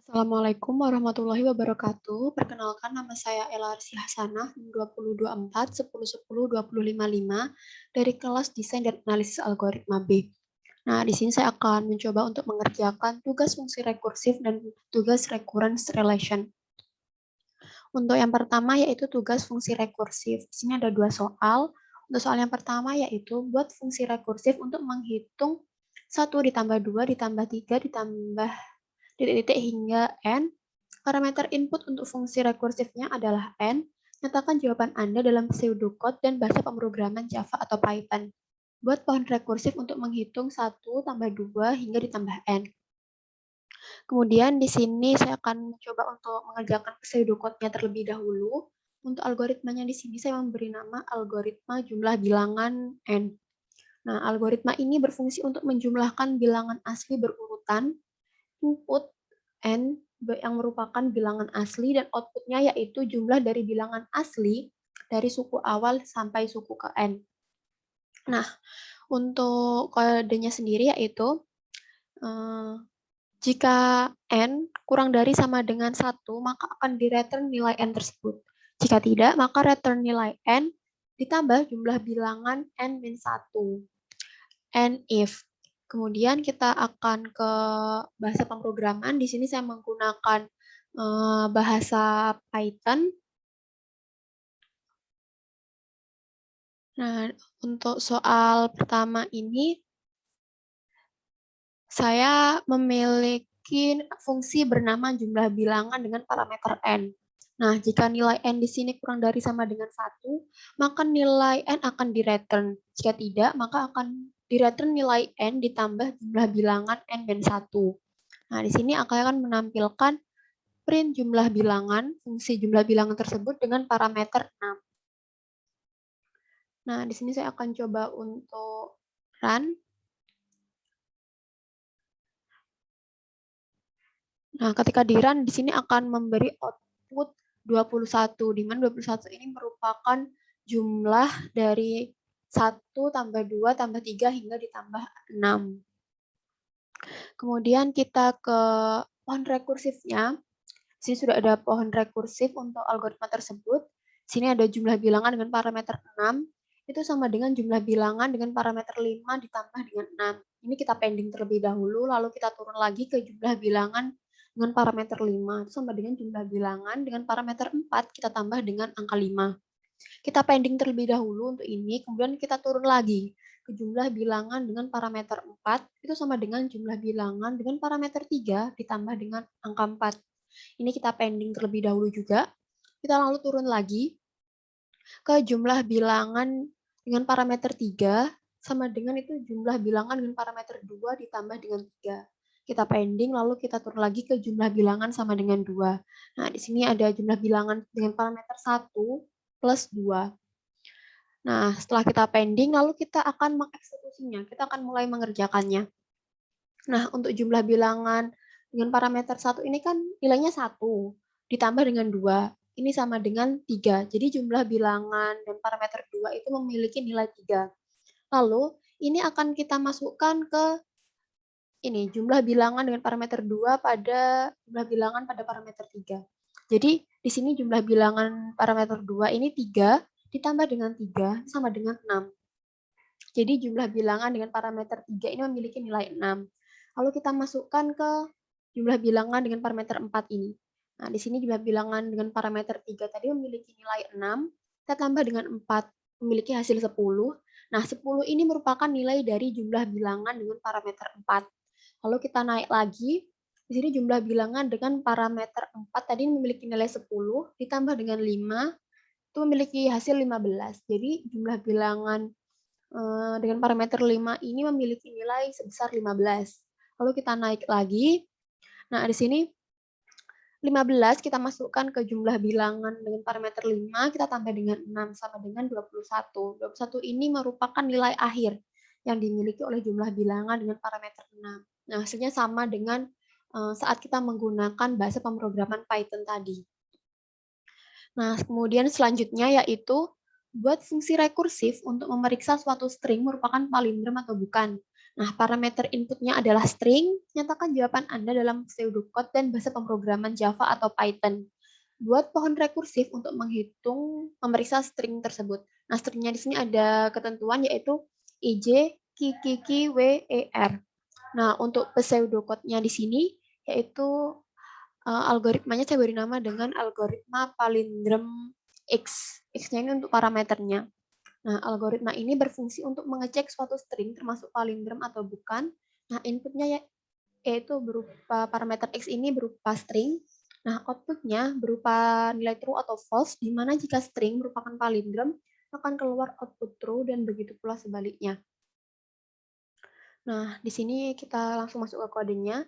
Assalamualaikum warahmatullahi wabarakatuh. Perkenalkan, nama saya Ella Arsy Hasanah, 2024 10 10 2055 dari kelas Desain dan Analisis Algoritma B. Nah, di sini saya akan mencoba untuk mengerjakan tugas fungsi rekursif dan tugas recurrence relation. Untuk yang pertama yaitu tugas fungsi rekursif. Di sini ada dua soal. Untuk soal yang pertama yaitu buat fungsi rekursif untuk menghitung 1 ditambah 2 ditambah 3 ditambah titik-titik hingga n. Parameter input untuk fungsi rekursifnya adalah n. Nyatakan jawaban Anda dalam pseudocode dan bahasa pemrograman Java atau Python. Buat pohon rekursif untuk menghitung 1 tambah 2 hingga ditambah n. Kemudian di sini saya akan mencoba untuk mengerjakan pseudocode-nya terlebih dahulu. Untuk algoritmanya di sini saya memberi nama algoritma jumlah bilangan n. Nah, algoritma ini berfungsi untuk menjumlahkan bilangan asli berurutan, input n yang merupakan bilangan asli dan outputnya yaitu jumlah dari bilangan asli dari suku awal sampai suku ke n. Nah, untuk kodenya sendiri yaitu jika n kurang dari sama dengan 1, maka akan di-return nilai n tersebut. Jika tidak, maka return nilai n ditambah jumlah bilangan n-1. And if. Kemudian kita akan ke bahasa pemrograman. Di sini saya menggunakan bahasa Python. Nah, untuk soal pertama ini, saya memiliki fungsi bernama jumlah bilangan dengan parameter n. Nah, jika nilai n di sini kurang dari sama dengan 1, maka nilai n akan di-return. Jika tidak, maka akan di-return nilai n ditambah jumlah bilangan n dan 1. Nah, di sini akan menampilkan print jumlah bilangan, fungsi jumlah bilangan tersebut dengan parameter 6. Nah, di sini saya akan coba untuk run. Nah, ketika di run, di sini akan memberi output 21, di mana 21 ini merupakan jumlah dari 1 tambah 2 tambah 3 hingga ditambah 6. Kemudian kita ke pohon rekursifnya. Di sini sudah ada pohon rekursif untuk algoritma tersebut. Di sini ada jumlah bilangan dengan parameter 6. Itu sama dengan jumlah bilangan dengan parameter 5 ditambah dengan 6. Ini kita pending terlebih dahulu, lalu kita turun lagi ke jumlah bilangan dengan parameter 5. Itu sama dengan jumlah bilangan dengan parameter 4, kita tambah dengan angka 5. Kita pending terlebih dahulu untuk ini, kemudian kita turun lagi ke jumlah bilangan dengan parameter 4, itu sama dengan jumlah bilangan dengan parameter 3 ditambah dengan angka 4. Ini kita pending terlebih dahulu juga. Kita lalu turun lagi ke jumlah bilangan dengan parameter 3, sama dengan itu jumlah bilangan dengan parameter 2 ditambah dengan 3. Kita pending, lalu kita turun lagi ke jumlah bilangan sama dengan 2. Nah, di sini ada jumlah bilangan dengan parameter 1 plus 2. Nah, setelah kita pending, lalu kita akan mengeksekusinya. Kita akan mulai mengerjakannya. Nah, untuk jumlah bilangan dengan parameter 1 ini kan nilainya 1, ditambah dengan 2. Ini sama dengan 3. Jadi jumlah bilangan dan parameter 2 itu memiliki nilai 3. Lalu, ini akan kita masukkan ke ini, jumlah bilangan dengan parameter 2 pada jumlah bilangan pada parameter 3. Jadi, di sini jumlah bilangan parameter 2 ini 3, ditambah dengan 3, sama dengan 6. Jadi jumlah bilangan dengan parameter 3 ini memiliki nilai 6. Lalu kita masukkan ke jumlah bilangan dengan parameter 4 ini. Nah, di sini jumlah bilangan dengan parameter 3 tadi memiliki nilai 6, kita tambah dengan 4, memiliki hasil 10. Nah, 10 ini merupakan nilai dari jumlah bilangan dengan parameter 4. Lalu kita naik lagi, di sini jumlah bilangan dengan parameter 4 tadi memiliki nilai 10, ditambah dengan 5, itu memiliki hasil 15. Jadi jumlah bilangan dengan parameter 5 ini memiliki nilai sebesar 15. Lalu kita naik lagi. Nah, di sini 15 kita masukkan ke jumlah bilangan dengan parameter 5, kita tambah dengan 6 sama dengan 21. 21 ini merupakan nilai akhir yang dimiliki oleh jumlah bilangan dengan parameter 6. Nah, hasilnya sama dengan saat kita menggunakan bahasa pemrograman Python tadi. Nah, kemudian selanjutnya yaitu buat fungsi rekursif untuk memeriksa suatu string merupakan palindrom atau bukan. Nah, parameter inputnya adalah string. Nyatakan jawaban Anda dalam pseudocode dan bahasa pemrograman Java atau Python. Buat pohon rekursif untuk menghitung, memeriksa string tersebut. Nah, stringnya di sini ada ketentuan yaitu IJ, KIKI, WER. Nah, untuk pseudocode-nya di sini yaitu algoritmanya saya beri nama dengan algoritma palindrome X. X-nya ini untuk parameternya. Nah, algoritma ini berfungsi untuk mengecek suatu string termasuk palindrom atau bukan. Nah, inputnya yaitu berupa parameter X ini berupa string. Nah, outputnya berupa nilai true atau false, di mana jika string merupakan palindrom, akan keluar output true dan begitu pula sebaliknya. Nah, di sini kita langsung masuk ke kodenya.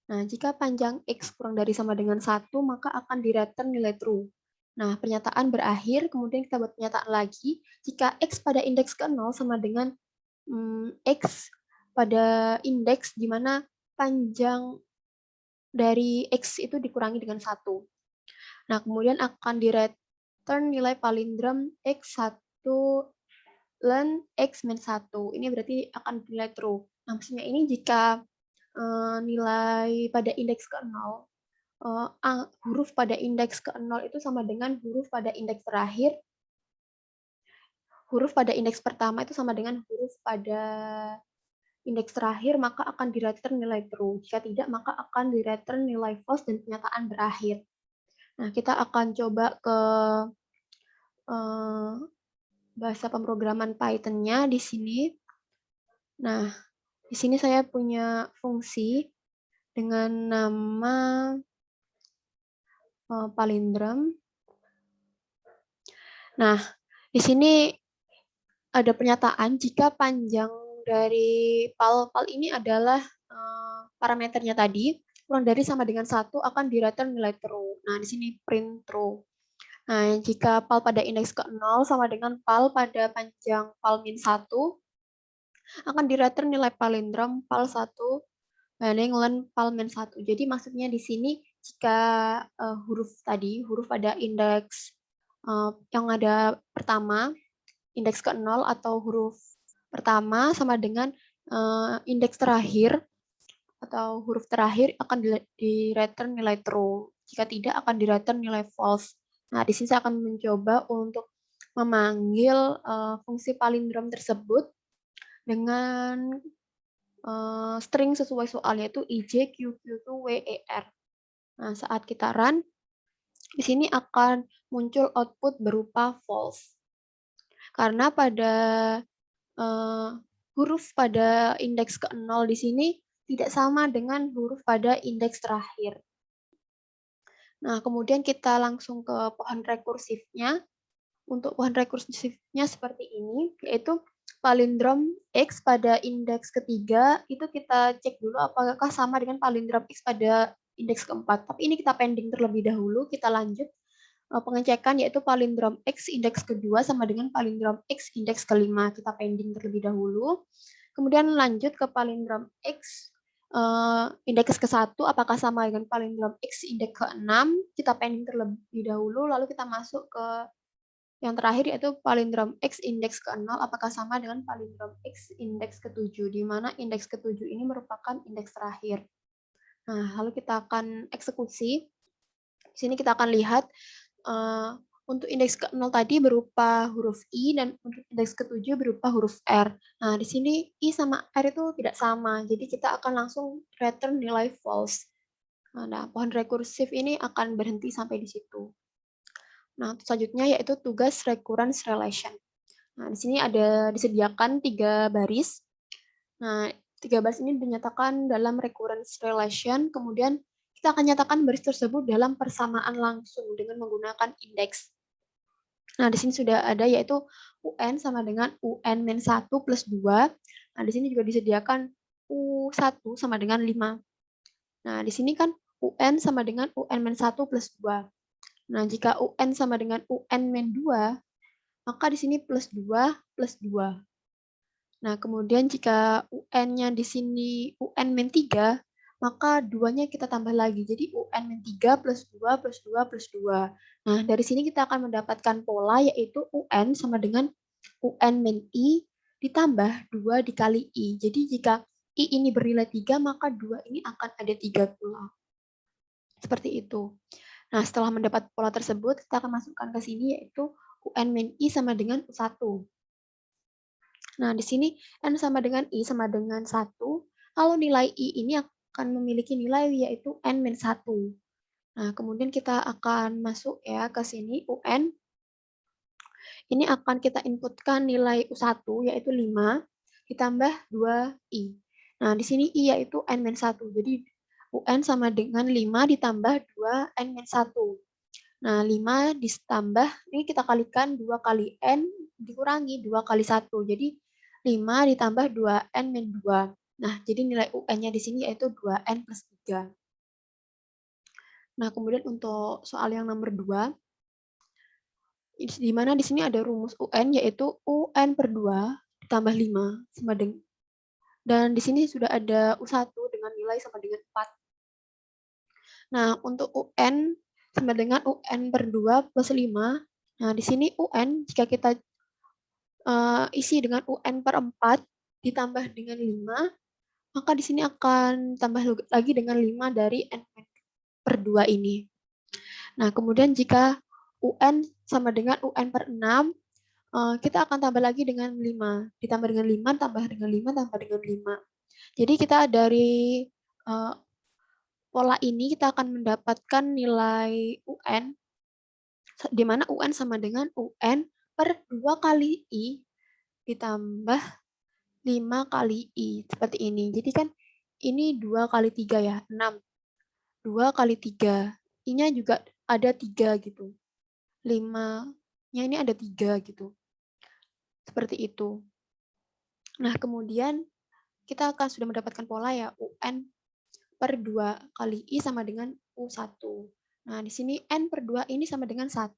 Nah, jika panjang X kurang dari sama dengan 1, maka akan di-return nilai true. Nah, pernyataan berakhir, kemudian kita buat pernyataan lagi. Jika X pada indeks ke-0 sama dengan X pada indeks di mana panjang dari X itu dikurangi dengan 1. Nah, kemudian akan di-return nilai palindrom X1 ln X-1. Ini berarti akan nilai true. Nah, maksudnya ini jika nilai pada indeks ke-0, huruf pada indeks ke-0 itu sama dengan huruf pada indeks terakhir. Huruf pada indeks pertama itu sama dengan huruf pada indeks terakhir, maka akan di-return nilai true. Jika tidak, maka akan di-return nilai false dan pernyataan berakhir. Nah, kita akan coba ke bahasa pemrograman Python-nya di sini. Nah, di sini saya punya fungsi dengan nama palindrom. Nah, di sini ada pernyataan jika panjang dari pal ini adalah parameternya tadi, kurang dari sama dengan 1 akan di-return nilai true. Nah, di sini print true. Nah, jika pal pada indeks ke-0 sama dengan pal pada panjang pal min 1, akan di-return nilai palindrom pal 1 banding ln pal min 1. Jadi maksudnya di sini jika huruf tadi, huruf pada indeks yang ada pertama, indeks ke-0 atau huruf pertama sama dengan indeks terakhir atau huruf terakhir akan di-return nilai true. Jika tidak akan di-return nilai false. Nah, di sini saya akan mencoba untuk memanggil fungsi palindrom tersebut dengan string sesuai soal yaitu IJ, QQ, WER. Nah, saat kita run, di sini akan muncul output berupa false. Karena pada huruf pada indeks ke-0 di sini tidak sama dengan huruf pada indeks terakhir. Nah, kemudian kita langsung ke pohon rekursifnya. Untuk pohon rekursifnya seperti ini, yaitu palindrom X pada indeks ketiga, itu kita cek dulu apakah sama dengan palindrom X pada indeks keempat. Tapi ini kita pending terlebih dahulu, kita lanjut pengecekan yaitu palindrom X indeks kedua sama dengan palindrom X indeks kelima. Kita pending terlebih dahulu. Kemudian lanjut ke palindrom X indeks ke-1 apakah sama dengan palindrom X indeks ke-6. Kita pending terlebih dahulu, lalu kita masuk ke yang terakhir yaitu palindrom X indeks ke-0 apakah sama dengan palindrom X indeks ke-7, di mana indeks ke-7 ini merupakan indeks terakhir. Nah, lalu kita akan eksekusi. Di sini kita akan lihat untuk indeks ke-0 tadi berupa huruf I dan untuk indeks ke-7 berupa huruf R. Nah, di sini I sama R itu tidak sama, jadi kita akan langsung return nilai false. Nah, pohon rekursif ini akan berhenti sampai di situ. Nah, selanjutnya yaitu tugas recurrence relation. Nah, di sini ada disediakan 3 baris. Nah, 3 baris ini dinyatakan dalam recurrence relation, kemudian kita akan nyatakan baris tersebut dalam persamaan langsung dengan menggunakan indeks. Nah, di sini sudah ada yaitu UN sama dengan UN-1 plus 2. Nah, di sini juga disediakan U1 sama dengan 5. Nah, di sini kan UN sama dengan UN-1 plus 2. Nah, jika UN sama dengan UN-2, maka di sini plus 2 plus 2. Nah, kemudian jika UN-nya di sini UN-3, maka 2-nya kita tambah lagi. Jadi UN-3 plus 2 plus 2 plus 2. Nah, dari sini kita akan mendapatkan pola yaitu UN sama dengan UN-I ditambah 2 dikali I. Jadi jika I ini bernilai 3, maka 2 ini akan ada 3 pula. Seperti itu. Nah, setelah mendapat pola tersebut, kita akan masukkan ke sini yaitu UN min I sama dengan U1. Nah, di sini N sama dengan I sama dengan 1. Kalau nilai I ini akan memiliki nilai yaitu N min 1. Nah, kemudian kita akan masuk ya ke sini UN. Ini akan kita inputkan nilai U1 yaitu 5 ditambah 2I. Nah, di sini I yaitu N min 1. Jadi UN sama dengan 5 ditambah 2 N min 1. Nah, 5 ditambah, ini kita kalikan 2 kali N dikurangi 2 kali 1. Jadi 5 ditambah 2N min 2. Nah, jadi nilai UN-nya di sini yaitu 2N plus 3. Nah, kemudian untuk soal yang nomor 2, di mana di sini ada rumus UN yaitu UN per 2 ditambah 5 sama dengan, dan di sini sudah ada U1 dengan nilai sama dengan 4. Nah, untuk UN sama dengan UN per 2 plus 5. Nah, di sini UN jika kita isi dengan UN per 4 ditambah dengan 5, maka di sini akan tambah lagi dengan 5 dari N per 2 ini. Nah, kemudian jika UN sama dengan UN per 6, kita akan tambah lagi dengan 5. Ditambah dengan 5, tambah dengan 5, tambah dengan 5. Jadi kita dari pola ini kita akan mendapatkan nilai UN, di mana UN sama dengan UN per 2 kali I ditambah 5 kali I, seperti ini. Jadi kan ini 2 kali 3 ya, 6. 2 kali 3, I-nya juga ada 3 gitu. 5-nya ini ada 3 gitu. Seperti itu. Nah, kemudian kita akan sudah mendapatkan pola ya, UN per 2 kali I sama dengan U1. Nah, di sini N per 2 ini sama dengan 1,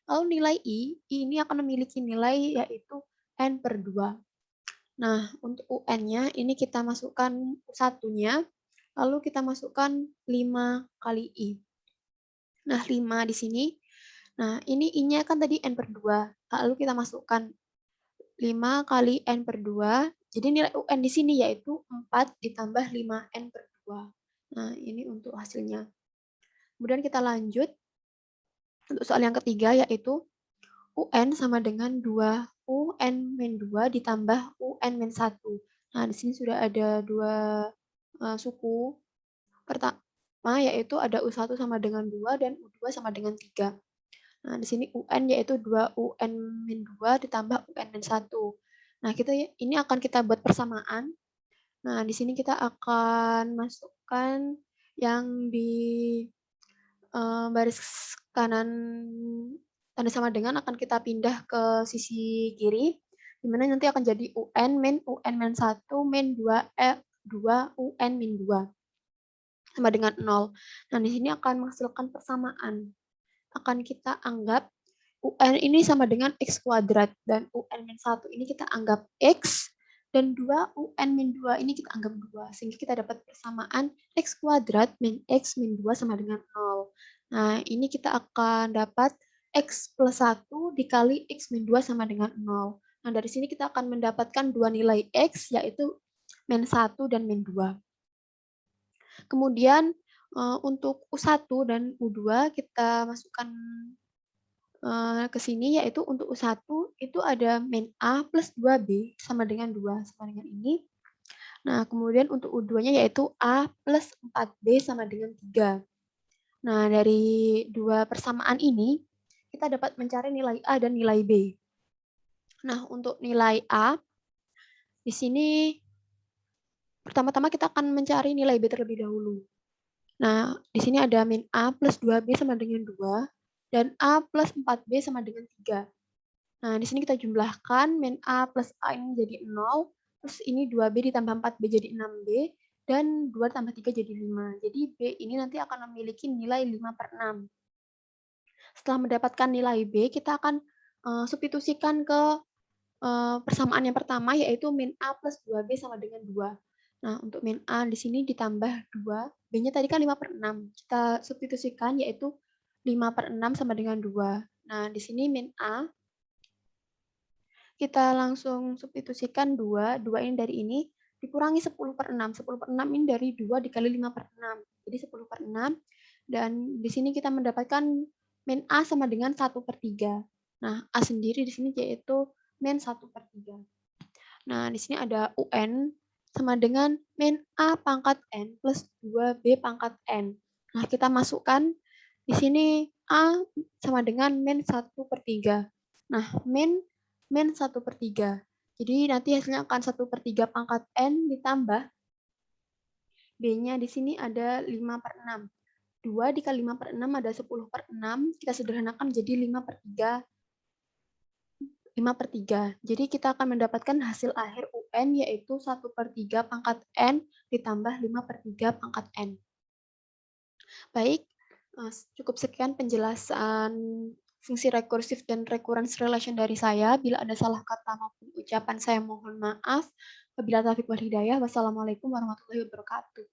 lalu nilai I ini akan memiliki nilai yaitu N per 2. Nah, untuk UN-nya ini kita masukkan U1-nya, lalu kita masukkan 5 kali I. Nah, 5 di sini. Nah, ini I-nya kan tadi N per 2. Lalu kita masukkan 5 kali N per 2. Jadi nilai UN di sini yaitu 4 ditambah 5N per 2. Nah, ini untuk hasilnya. Kemudian kita lanjut untuk soal yang ketiga yaitu UN sama dengan 2 UN min 2 ditambah UN min 1. Nah, di sini sudah ada 2 suku. Pertama yaitu ada U1 sama dengan 2 dan U2 sama dengan 3. Nah, di sini UN yaitu 2 UN min 2 ditambah UN min 1. Nah, ini akan kita buat persamaan. Nah, di sini kita akan masukkan yang di baris kanan tanda sama dengan akan kita pindah ke sisi kiri, di mana nanti akan jadi UN min 1 min 2 UN min 2 sama dengan 0. Nah, di sini akan menghasilkan persamaan. Akan kita anggap UN ini sama dengan X kuadrat, dan UN min 1 ini kita anggap X, dan 2 UN min 2 ini kita anggap 2, sehingga kita dapat persamaan X kuadrat min X min 2 sama dengan 0. Nah, ini kita akan dapat X plus 1 dikali X min 2 sama dengan 0. Nah, dari sini kita akan mendapatkan dua nilai X, yaitu min 1 dan min 2. Kemudian untuk U1 dan U2 kita masukkan ke sini, yaitu untuk U1 itu ada min A plus 2B sama dengan 2, sama dengan ini. Nah, kemudian untuk U2-nya yaitu A plus 4B sama dengan 3. Nah, dari dua persamaan ini, kita dapat mencari nilai A dan nilai B. Nah, untuk nilai A, di sini pertama-tama kita akan mencari nilai B terlebih dahulu. Nah, di sini ada min A plus 2B sama dengan 2, dan A plus 4B sama dengan 3. Nah, di sini kita jumlahkan, min A plus A ini jadi 0, terus ini 2B ditambah 4B jadi 6B, dan 2 tambah 3 jadi 5. Jadi B ini nanti akan memiliki nilai 5 per 6. Setelah mendapatkan nilai B, kita akan substitusikan ke persamaan yang pertama, yaitu min A plus 2B sama dengan 2. Nah, untuk min A di sini ditambah 2, B-nya tadi kan 5 per 6. Kita substitusikan, yaitu 5 per 6 sama dengan 2. Nah, di sini min A kita langsung substitusikan 2 ini dari ini, dikurangi 10/6. 10/6 ini dari 2 dikali 5/6. Jadi 10/6, dan di sini kita mendapatkan min A sama dengan 1/3. Nah, A sendiri di sini yaitu min 1/3. Nah, di sini ada UN sama dengan min A pangkat N plus 2B pangkat N. Nah, kita masukkan di sini A sama dengan min 1/3. Nah, min 1/3. Jadi nanti hasilnya akan 1/3 pangkat N ditambah B-nya di sini ada 5/6. 2 dikali 5/6 ada 10/6. Kita sederhanakan menjadi 5/3. Jadi kita akan mendapatkan hasil akhir UN yaitu 1/3 pangkat N ditambah 5/3 pangkat N. Baik, cukup sekian penjelasan fungsi rekursif dan recurrence relation dari saya. Bila ada salah kata maupun ucapan saya mohon maaf. Wabillahi taufiq wal hidayah. Wassalamualaikum warahmatullahi wabarakatuh.